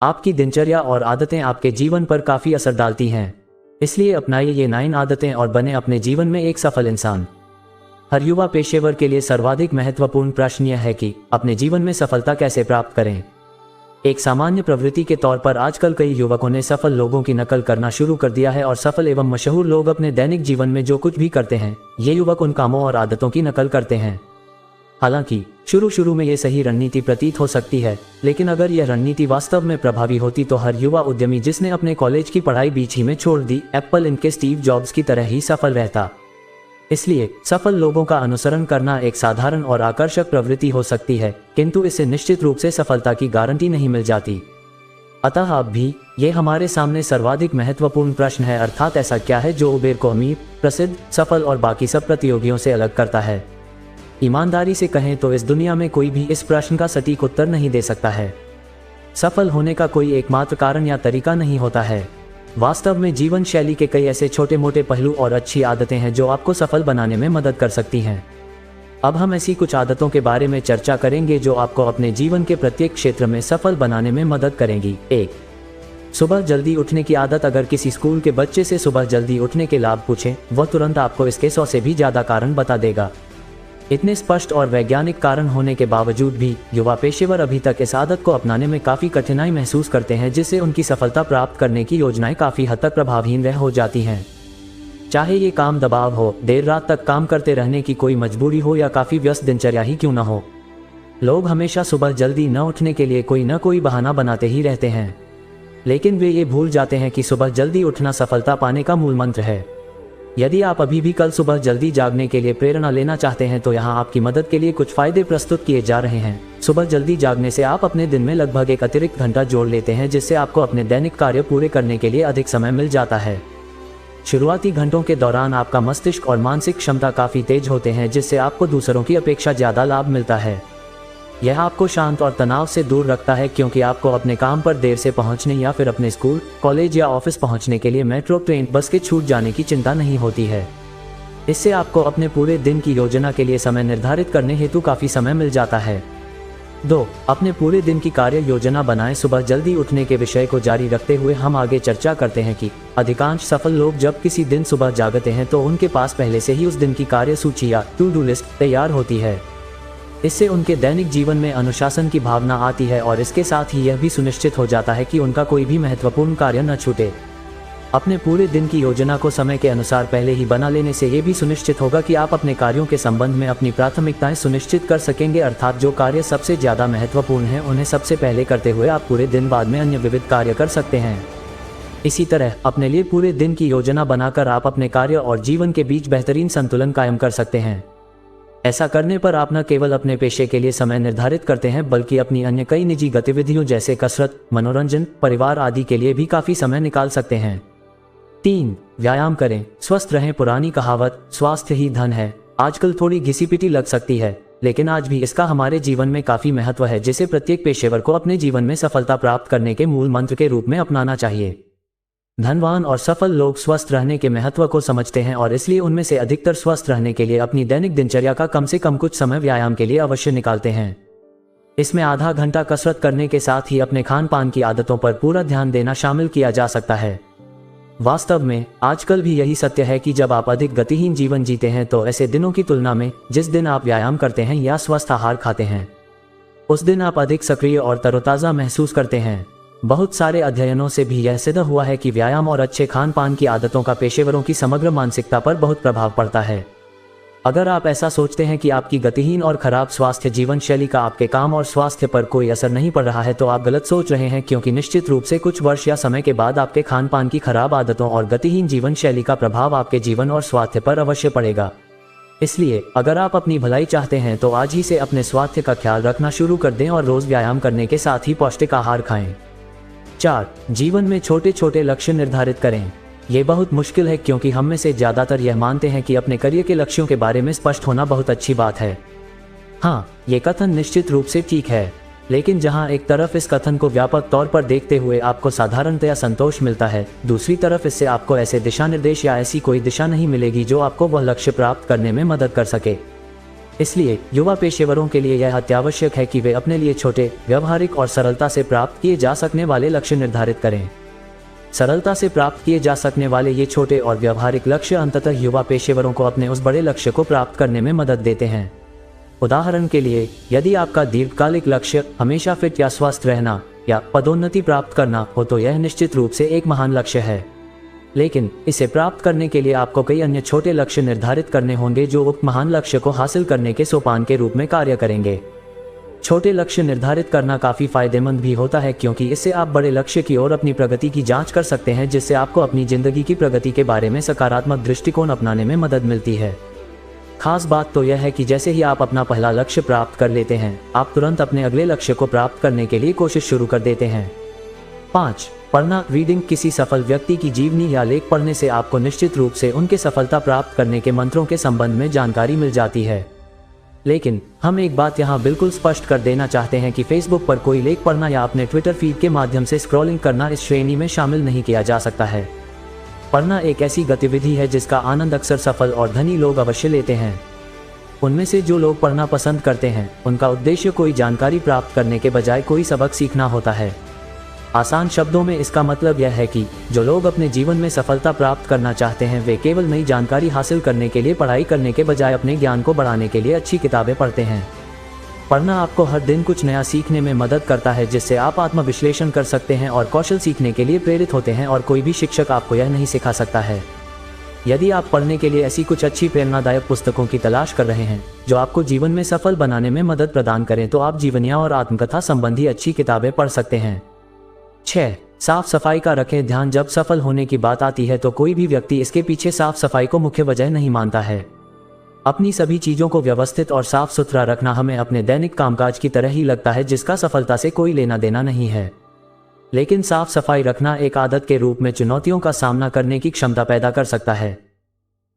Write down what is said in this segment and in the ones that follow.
आपकी दिनचर्या और आदतें आपके जीवन पर काफ़ी असर डालती हैं। इसलिए अपनाइए ये 9 आदतें और बने अपने जीवन में एक सफल इंसान। हर युवा पेशेवर के लिए सर्वाधिक महत्वपूर्ण प्रश्न यह है कि अपने जीवन में सफलता कैसे प्राप्त करें। एक सामान्य प्रवृत्ति के तौर पर आजकल कई युवकों ने सफल लोगों की नकल करना शुरू कर दिया है और सफल एवं मशहूर लोग अपने दैनिक जीवन में जो कुछ भी करते हैं, ये युवक उन कामों और आदतों की नकल करते हैं। हालांकि शुरू में ये सही रणनीति प्रतीत हो सकती है, लेकिन अगर यह रणनीति वास्तव में प्रभावी होती तो हर युवा उद्यमी जिसने अपने कॉलेज की पढ़ाई बीच ही में छोड़ दी, एप्पल इनके स्टीव जॉब्स की तरह ही सफल रहता। इसलिए सफल लोगों का अनुसरण करना एक साधारण और आकर्षक प्रवृत्ति हो सकती है, किंतु इससे निश्चित रूप से सफलता की गारंटी नहीं मिल जाती। अतः अब भी ये हमारे सामने सर्वाधिक महत्वपूर्ण प्रश्न है, अर्थात ऐसा क्या है जो उबेर को अमीर, प्रसिद्ध, सफल और बाकी सब प्रतियोगियों से अलग करता है। ईमानदारी से कहें तो इस दुनिया में कोई भी इस प्रश्न का सटीक उत्तर नहीं दे सकता है। सफल होने का कोई एकमात्र कारण या तरीका नहीं होता है। वास्तव में जीवन शैली के कई ऐसे छोटे मोटे पहलू और अच्छी आदतें हैं जो आपको सफल बनाने में मदद कर सकती हैं। अब हम ऐसी कुछ आदतों के बारे में चर्चा करेंगे जो आपको अपने जीवन के प्रत्येक क्षेत्र में सफल बनाने में मदद करेंगी। 1. सुबह जल्दी उठने की आदत। अगर किसी स्कूल के बच्चे से सुबह जल्दी उठने के लाभ पूछें, वह तुरंत आपको इसके 100 से भी ज्यादा कारण बता देगा। इतने स्पष्ट और वैज्ञानिक कारण होने के बावजूद भी युवा पेशेवर अभी तक इस आदत को अपनाने में काफ़ी कठिनाई महसूस करते हैं, जिससे उनकी सफलता प्राप्त करने की योजनाएं काफ़ी हद तक प्रभावहीन हो जाती हैं। चाहे ये काम दबाव हो, देर रात तक काम करते रहने की कोई मजबूरी हो या काफ़ी व्यस्त दिनचर्या ही क्यों न हो, लोग हमेशा सुबह जल्दी न उठने के लिए कोई न कोई बहाना बनाते ही रहते हैं। लेकिन वे ये भूल जाते हैं कि सुबह जल्दी उठना सफलता पाने का मूल मंत्र है। यदि आप अभी भी कल सुबह जल्दी जागने के लिए प्रेरणा लेना चाहते हैं तो यहाँ आपकी मदद के लिए कुछ फायदे प्रस्तुत किए जा रहे हैं। सुबह जल्दी जागने से आप अपने दिन में लगभग एक अतिरिक्त घंटा जोड़ लेते हैं, जिससे आपको अपने दैनिक कार्य पूरे करने के लिए अधिक समय मिल जाता है। शुरुआती घंटों के दौरान आपका मस्तिष्क और मानसिक क्षमता काफ़ी तेज होते हैं, जिससे आपको दूसरों की अपेक्षा ज़्यादा लाभ मिलता है। यह आपको शांत और तनाव से दूर रखता है, क्योंकि आपको अपने काम पर देर से पहुंचने या फिर अपने स्कूल, कॉलेज या ऑफिस पहुंचने के लिए मेट्रो, ट्रेन, बस के छूट जाने की चिंता नहीं होती है। इससे आपको अपने पूरे दिन की योजना के लिए समय निर्धारित करने हेतु काफ़ी समय मिल जाता है। 2. अपने पूरे दिन की कार्य योजना बनाएं। सुबह जल्दी उठने के विषय को जारी रखते हुए हम आगे चर्चा करते हैं कि अधिकांश सफल लोग जब किसी दिन सुबह जागते हैं तो उनके पास पहले से ही उस दिन की कार्य सूची या टू डू लिस्ट तैयार होती है। इससे उनके दैनिक जीवन में अनुशासन की भावना आती है और इसके साथ ही यह भी सुनिश्चित हो जाता है कि उनका कोई भी महत्वपूर्ण कार्य न छूटे। अपने पूरे दिन की योजना को समय के अनुसार पहले ही बना लेने से यह भी सुनिश्चित होगा कि आप अपने कार्यों के संबंध में अपनी प्राथमिकताएं सुनिश्चित कर सकेंगे, अर्थात जो कार्य सबसे ज़्यादा महत्वपूर्ण हैं उन्हें सबसे पहले करते हुए आप पूरे दिन बाद में अन्य विविध कार्य कर सकते हैं। इसी तरह अपने लिए पूरे दिन की योजना बनाकर आप अपने कार्य और जीवन के बीच बेहतरीन संतुलन कायम कर सकते हैं। ऐसा करने पर आप न केवल अपने पेशे के लिए समय निर्धारित करते हैं, बल्कि अपनी अन्य कई निजी गतिविधियों जैसे कसरत, मनोरंजन, परिवार आदि के लिए भी काफ़ी समय निकाल सकते हैं। 3. व्यायाम करें, स्वस्थ रहें। पुरानी कहावत स्वास्थ्य ही धन है आजकल थोड़ी घिसी-पिटी लग सकती है, लेकिन आज भी इसका हमारे जीवन में काफ़ी महत्व है, जिसे प्रत्येक पेशेवर को अपने जीवन में सफलता प्राप्त करने के मूल मंत्र के रूप में अपनाना चाहिए। धनवान और सफल लोग स्वस्थ रहने के महत्व को समझते हैं और इसलिए उनमें से अधिकतर स्वस्थ रहने के लिए अपनी दैनिक दिनचर्या का कम से कम कुछ समय व्यायाम के लिए अवश्य निकालते हैं। इसमें आधा घंटा कसरत करने के साथ ही अपने खान पान की आदतों पर पूरा ध्यान देना शामिल किया जा सकता है। वास्तव में आजकल भी यही सत्य है कि जब आप अधिक गतिहीन जीवन जीते हैं तो ऐसे दिनों की तुलना में जिस दिन आप व्यायाम करते हैं या स्वस्थ आहार खाते हैं, उस दिन आप अधिक सक्रिय और तरोताज़ा महसूस करते हैं। बहुत सारे अध्ययनों से भी यह सिद्ध हुआ है कि व्यायाम और अच्छे खान पान की आदतों का पेशेवरों की समग्र मानसिकता पर बहुत प्रभाव पड़ता है। अगर आप ऐसा सोचते हैं कि आपकी गतिहीन और खराब स्वास्थ्य जीवन शैली का आपके काम और स्वास्थ्य पर कोई असर नहीं पड़ रहा है तो आप गलत सोच रहे हैं, क्योंकि निश्चित रूप से कुछ वर्ष या समय के बाद आपके खान पान की खराब आदतों और गतिहीन जीवन शैली का प्रभाव आपके जीवन और स्वास्थ्य पर अवश्य पड़ेगा। इसलिए अगर आप अपनी भलाई चाहते हैं तो आज ही से अपने स्वास्थ्य का ख्याल रखना शुरू कर दें और रोज व्यायाम करने के साथ ही पौष्टिक आहार खाएं। 4. जीवन में छोटे छोटे लक्ष्य निर्धारित करें। ये बहुत मुश्किल है, क्योंकि हम में से ज़्यादातर यह मानते हैं कि अपने करियर के लक्ष्यों के बारे में स्पष्ट होना बहुत अच्छी बात है। हाँ, ये कथन निश्चित रूप से ठीक है, लेकिन जहाँ एक तरफ इस कथन को व्यापक तौर पर देखते हुए आपको साधारणतया संतोष मिलता है, दूसरी तरफ इससे आपको ऐसे दिशा निर्देश या ऐसी कोई दिशा नहीं मिलेगी जो आपको वह लक्ष्य प्राप्त करने में मदद कर सके। इसलिए युवा पेशेवरों के लिए यह अत्यावश्यक है कि वे अपने लिए छोटे, व्यवहारिक और सरलता से प्राप्त किए जा सकने वाले लक्ष्य निर्धारित करें। सरलता से प्राप्त किए जा सकने वाले ये छोटे और व्यवहारिक लक्ष्य अंततः युवा पेशेवरों को अपने उस बड़े लक्ष्य को प्राप्त करने में मदद देते हैं। उदाहरण के लिए, यदि आपका दीर्घकालिक लक्ष्य हमेशा फिट या स्वस्थ रहना या पदोन्नति प्राप्त करना हो तो यह निश्चित रूप से एक महान लक्ष्य है। लेकिन इसे प्राप्त करने के लिए आपको कई अन्य छोटे लक्ष्य निर्धारित करने होंगे जो उक्त महान लक्ष्य को हासिल करने के सोपान के रूप में कार्य करेंगे। छोटे लक्ष्य निर्धारित करना काफी फायदेमंद भी होता है क्योंकि इससे आप बड़े लक्ष्य की ओर अपनी प्रगति की जांच कर सकते हैं, जिससे आपको अपनी जिंदगी की प्रगति के बारे में सकारात्मक दृष्टिकोण अपनाने में मदद मिलती है। खास बात तो यह है कि जैसे ही आप अपना पहला लक्ष्य प्राप्त कर लेते हैं, आप तुरंत अपने अगले लक्ष्य को प्राप्त करने के लिए कोशिश शुरू कर देते हैं। 5. पढ़ना रीडिंग। किसी सफल व्यक्ति की जीवनी या लेख पढ़ने से आपको निश्चित रूप से उनके सफलता प्राप्त करने के मंत्रों के संबंध में जानकारी मिल जाती है। लेकिन हम एक बात यहाँ बिल्कुल स्पष्ट कर देना चाहते हैं कि फेसबुक पर कोई लेख पढ़ना या अपने ट्विटर फीड के माध्यम से स्क्रॉलिंग करना इस श्रेणी में शामिल नहीं किया जा सकता है। पढ़ना एक ऐसी गतिविधि है जिसका आनंद अक्सर सफल और धनी लोग अवश्य लेते हैं। उनमें से जो लोग पढ़ना पसंद करते हैं, उनका उद्देश्य कोई जानकारी प्राप्त करने के बजाय कोई सबक सीखना होता है। आसान शब्दों में इसका मतलब यह है कि जो लोग अपने जीवन में सफलता प्राप्त करना चाहते हैं, वे केवल नई जानकारी हासिल करने के लिए पढ़ाई करने के बजाय अपने ज्ञान को बढ़ाने के लिए अच्छी किताबें पढ़ते हैं। पढ़ना आपको हर दिन कुछ नया सीखने में मदद करता है, जिससे आप आत्मविश्लेषण कर सकते हैं और कौशल सीखने के लिए प्रेरित होते हैं, और कोई भी शिक्षक आपको यह नहीं सिखा सकता है। यदि आप पढ़ने के लिए ऐसी कुछ अच्छी प्रेरणादायक पुस्तकों की तलाश कर रहे हैं जो आपको जीवन में सफल बनाने में मदद प्रदान करें, तो आप जीवनियाँ और आत्मकथा संबंधी अच्छी किताबें पढ़ सकते हैं। 6. साफ सफाई का रखें ध्यान। जब सफल होने की बात आती है तो कोई भी व्यक्ति इसके पीछे साफ सफाई को मुख्य वजह नहीं मानता है। अपनी सभी चीजों को व्यवस्थित और साफ सुथरा रखना हमें अपने दैनिक कामकाज की तरह ही लगता है, जिसका सफलता से कोई लेना देना नहीं है। लेकिन साफ सफाई रखना एक आदत के रूप में चुनौतियों का सामना करने की क्षमता पैदा कर सकता है।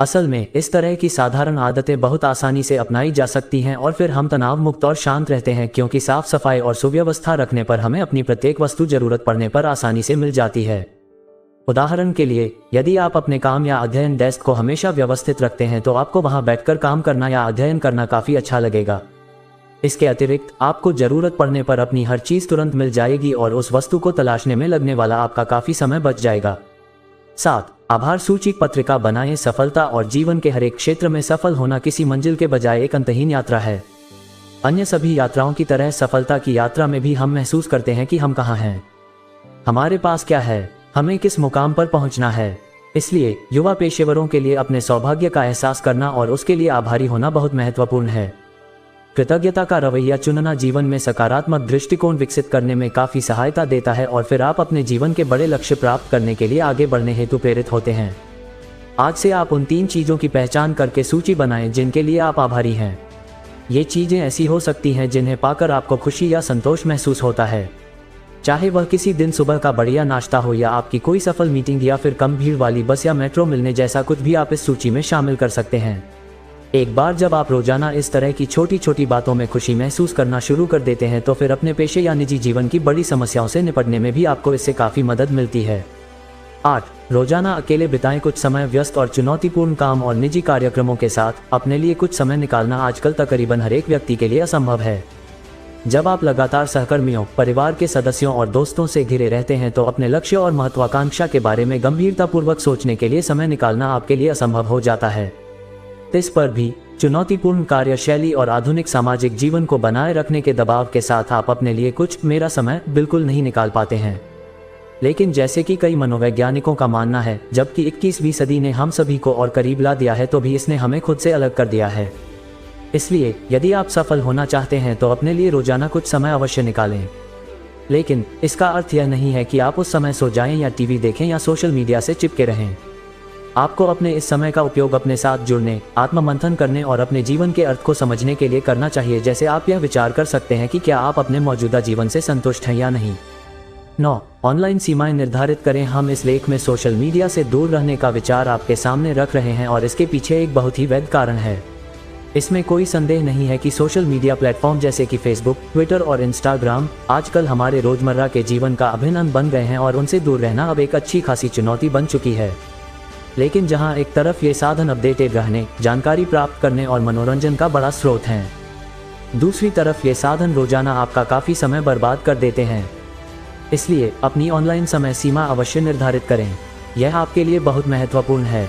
असल में इस तरह की साधारण आदतें बहुत आसानी से अपनाई जा सकती हैं और फिर हम तनाव मुक्त और शांत रहते हैं, क्योंकि साफ सफाई और सुव्यवस्था रखने पर हमें अपनी प्रत्येक वस्तु जरूरत पड़ने पर आसानी से मिल जाती है। उदाहरण के लिए, यदि आप अपने काम या अध्ययन डेस्क को हमेशा व्यवस्थित रखते हैं तो आपको वहां बैठकर काम करना या अध्ययन करना काफी अच्छा लगेगा। इसके अतिरिक्त आपको जरूरत पड़ने पर अपनी हर चीज तुरंत मिल जाएगी और उस वस्तु को तलाशने में लगने वाला आपका काफी समय बच जाएगा। 7. आभार सूची पत्रिका बनाएं। सफलता और जीवन के हर एक क्षेत्र में सफल होना किसी मंजिल के बजाय एक अंतहीन यात्रा है। अन्य सभी यात्राओं की तरह सफलता की यात्रा में भी हम महसूस करते हैं कि हम कहाँ हैं, हमारे पास क्या है, हमें किस मुकाम पर पहुंचना है। इसलिए युवा पेशेवरों के लिए अपने सौभाग्य का एहसास करना और उसके लिए आभारी होना बहुत महत्वपूर्ण है। कृतज्ञता का रवैया चुनना जीवन में सकारात्मक दृष्टिकोण विकसित करने में काफी सहायता देता है और फिर आप अपने जीवन के बड़े लक्ष्य प्राप्त करने के लिए आगे बढ़ने हेतु प्रेरित होते हैं। आज से आप उन 3 चीजों की पहचान करके सूची बनाएं जिनके लिए आप आभारी हैं। ये चीजें ऐसी हो सकती हैं जिन्हें पाकर आपको खुशी या संतोष महसूस होता है, चाहे वह किसी दिन सुबह का बढ़िया नाश्ता हो या आपकी कोई सफल मीटिंग या फिर कम भीड़ वाली बस या मेट्रो मिलने जैसा कुछ भी आप इस सूची में शामिल कर सकते हैं। एक बार जब आप रोजाना इस तरह की छोटी छोटी बातों में खुशी महसूस करना शुरू कर देते हैं तो फिर अपने पेशे या निजी जीवन की बड़ी समस्याओं से निपटने में भी आपको इससे काफी मदद मिलती है। 8. रोजाना अकेले बिताएं। कुछ समय व्यस्त और चुनौतीपूर्ण काम और निजी कार्यक्रमों के साथ अपने लिए कुछ समय निकालना आजकल तकरीबन हर एक व्यक्ति के लिए असंभव है। जब आप लगातार सहकर्मियों, परिवार के सदस्यों और दोस्तों से घिरे रहते हैं तो अपने लक्ष्य और महत्वाकांक्षा के बारे में गंभीरतापूर्वक सोचने के लिए समय निकालना आपके लिए असंभव हो जाता है। इस पर भी चुनौतीपूर्ण कार्यशैली और आधुनिक सामाजिक जीवन को बनाए रखने के दबाव के साथ आप अपने लिए कुछ मेरा समय बिल्कुल नहीं निकाल पाते हैं। लेकिन जैसे कि कई मनोवैज्ञानिकों का मानना है, जबकि 21वीं सदी ने हम सभी को और करीब ला दिया है तो भी इसने हमें खुद से अलग कर दिया है। इसलिए यदि आप सफल होना चाहते हैं तो अपने लिए रोजाना कुछ समय अवश्य निकालें। लेकिन इसका अर्थ यह नहीं है कि आप उस समय सो जाएं या टीवी देखें या सोशल मीडिया से चिपके रहें। आपको अपने इस समय का उपयोग अपने साथ जुड़ने, आत्ममंथन करने और अपने जीवन के अर्थ को समझने के लिए करना चाहिए। जैसे आप यह विचार कर सकते हैं कि क्या आप अपने मौजूदा जीवन से संतुष्ट हैं या नहीं। 9. ऑनलाइन सीमाएं निर्धारित करें। हम इस लेख में सोशल मीडिया से दूर रहने का विचार आपके सामने रख रहे हैं और इसके पीछे एक बहुत ही वैध कारण है। इसमें कोई संदेह नहीं है कि सोशल मीडिया प्लेटफॉर्म जैसे कि फेसबुक, ट्विटर और इंस्टाग्राम आजकल हमारे रोजमर्रा के जीवन का अभिन्न अंग बन गए हैं और उनसे दूर रहना अब एक अच्छी खासी चुनौती बन चुकी है। लेकिन जहां एक तरफ ये साधन अपडेटेड रहने, जानकारी प्राप्त करने और मनोरंजन का बड़ा स्रोत हैं, दूसरी तरफ ये साधन रोजाना आपका काफ़ी समय बर्बाद कर देते हैं। इसलिए अपनी ऑनलाइन समय सीमा अवश्य निर्धारित करें। यह आपके लिए बहुत महत्वपूर्ण है।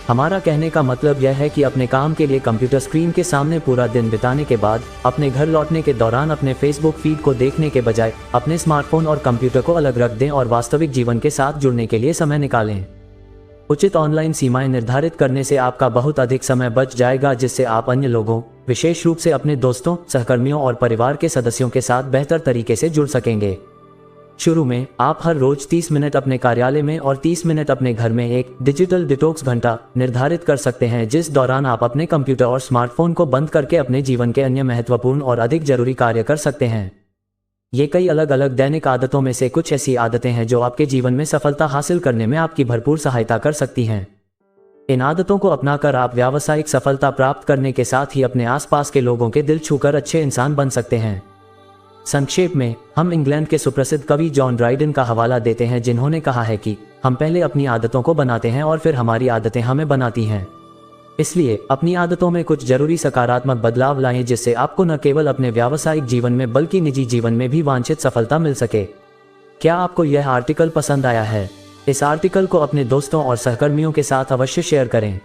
हमारा कहने का मतलब यह है कि अपने काम के लिए कंप्यूटर स्क्रीन के सामने पूरा दिन बिताने के बाद अपने घर लौटने के दौरान अपने फेसबुक फीड को देखने के बजाय अपने स्मार्टफोन और कंप्यूटर को अलग रख दें और वास्तविक जीवन के साथ जुड़ने के लिए समय निकालें। उचित ऑनलाइन सीमाएं निर्धारित करने से आपका बहुत अधिक समय बच जाएगा, जिससे आप अन्य लोगों, विशेष रूप से अपने दोस्तों, सहकर्मियों और परिवार के सदस्यों के साथ बेहतर तरीके से जुड़ सकेंगे। शुरू में आप हर रोज 30 मिनट अपने कार्यालय में और 30 मिनट अपने घर में एक डिजिटल डिटॉक्स घंटा निर्धारित कर सकते हैं, जिस दौरान आप अपने कंप्यूटर और स्मार्टफोन को बंद करके अपने जीवन के अन्य महत्वपूर्ण और अधिक जरूरी कार्य कर सकते हैं। ये कई अलग अलग दैनिक आदतों में से कुछ ऐसी आदतें हैं जो आपके जीवन में सफलता हासिल करने में आपकी भरपूर सहायता कर सकती हैं। इन आदतों को अपनाकर आप व्यावसायिक सफलता प्राप्त करने के साथ ही अपने आसपास के लोगों के दिल छूकर अच्छे इंसान बन सकते हैं। संक्षेप में, हम इंग्लैंड के सुप्रसिद्ध कवि जॉन ड्राइडन का हवाला देते हैं, जिन्होंने कहा है कि हम पहले अपनी आदतों को बनाते हैं और फिर हमारी आदतें हमें बनाती हैं। इसलिए अपनी आदतों में कुछ जरूरी सकारात्मक बदलाव लाएं, जिससे आपको न केवल अपने व्यावसायिक जीवन में बल्कि निजी जीवन में भी वांछित सफलता मिल सके। क्या आपको यह आर्टिकल पसंद आया है? इस आर्टिकल को अपने दोस्तों और सहकर्मियों के साथ अवश्य शेयर करें।